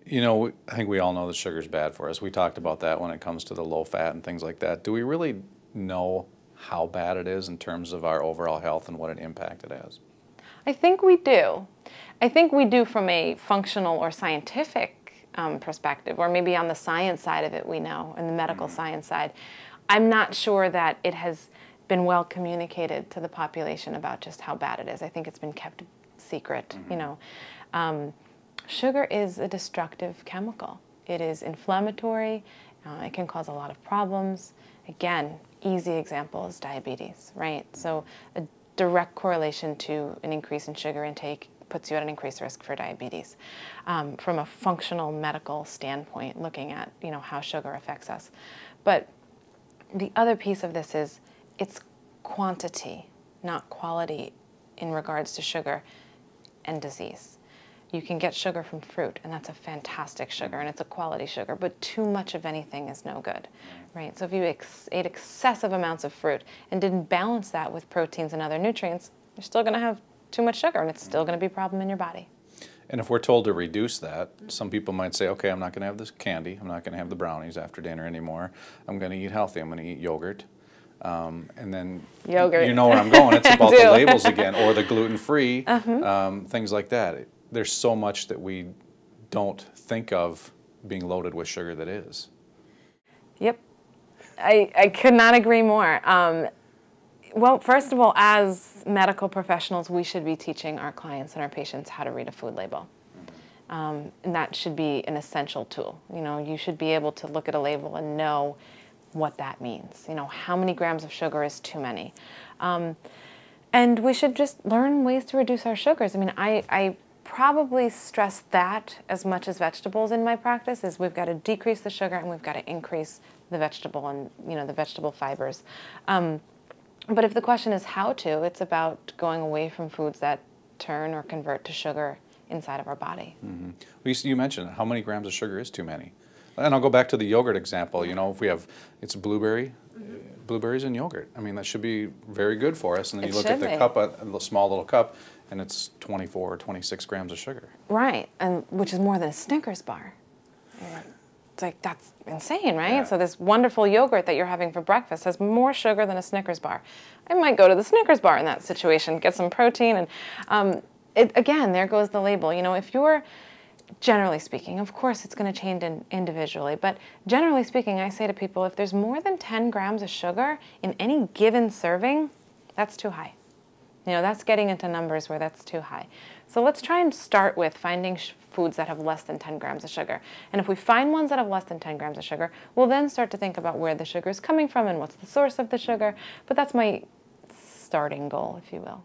You know, I think we all know that sugar's bad for us. We talked about that when it comes to the low fat and things like that. Do we really know how bad it is in terms of our overall health and what an impact it has? I think we do. I think we do from a functional or scientific perspective, or maybe on the science side of it we know, and the medical science side. I'm not sure that it has been well communicated to the population about just how bad it is. I think it's been kept secret, you know. Sugar is a destructive chemical. It is inflammatory. It can cause a lot of problems. Again, easy example is diabetes, right? So a direct correlation to an increase in sugar intake puts you at an increased risk for diabetes. From a functional medical standpoint, looking at, you know, how sugar affects us. But the other piece of this is it's quantity, not quality, in regards to sugar and disease. You can get sugar from fruit, and that's a fantastic sugar, and it's a quality sugar, but too much of anything is no good, right? So if you ate excessive amounts of fruit and didn't balance that with proteins and other nutrients, you're still going to have too much sugar, and it's still going to be a problem in your body. And if we're told to reduce that, some people might say, okay, I'm not going to have this candy, I'm not going to have the brownies after dinner anymore, I'm going to eat healthy, I'm going to eat yogurt. And then Yogurt. You know where I'm going, it's about the labels again, or the gluten-free, things like that. There's so much that we don't think of being loaded with sugar that is. Yep. I could not agree more. Well, first of all, as medical professionals, we should be teaching our clients and our patients how to read a food label. And that should be an essential tool. You know, you should be able to look at a label and know what that means. You know, how many grams of sugar is too many. And we should just learn ways to reduce our sugars. I mean, I probably stress that as much as vegetables in my practice, is we've got to decrease the sugar and we've got to increase the vegetable and, you know, the vegetable fibers. But if the question is how to, it's about going away from foods that turn or convert to sugar inside of our body. Well, you mentioned how many grams of sugar is too many. And I'll go back to the yogurt example. You know, if we have, it's blueberries in yogurt. I mean, that should be very good for us. And then you look at the cup, a small little cup, and it's 24 or 26 grams of sugar. Right, and which is more than a Snickers bar. It's like, that's insane, right? Yeah. So this wonderful yogurt that you're having for breakfast has more sugar than a Snickers bar. I might go to the Snickers bar in that situation, get some protein, and again, there goes the label. You know, if you're, generally speaking, of course it's going to change individually, but generally speaking, I say to people, if there's more than 10 grams of sugar in any given serving, that's too high. You know, that's getting into numbers where that's too high. So let's try and start with finding foods that have less than 10 grams of sugar. And if we find ones that have less than 10 grams of sugar, we'll then start to think about where the sugar is coming from and what's the source of the sugar. But that's my starting goal, if you will.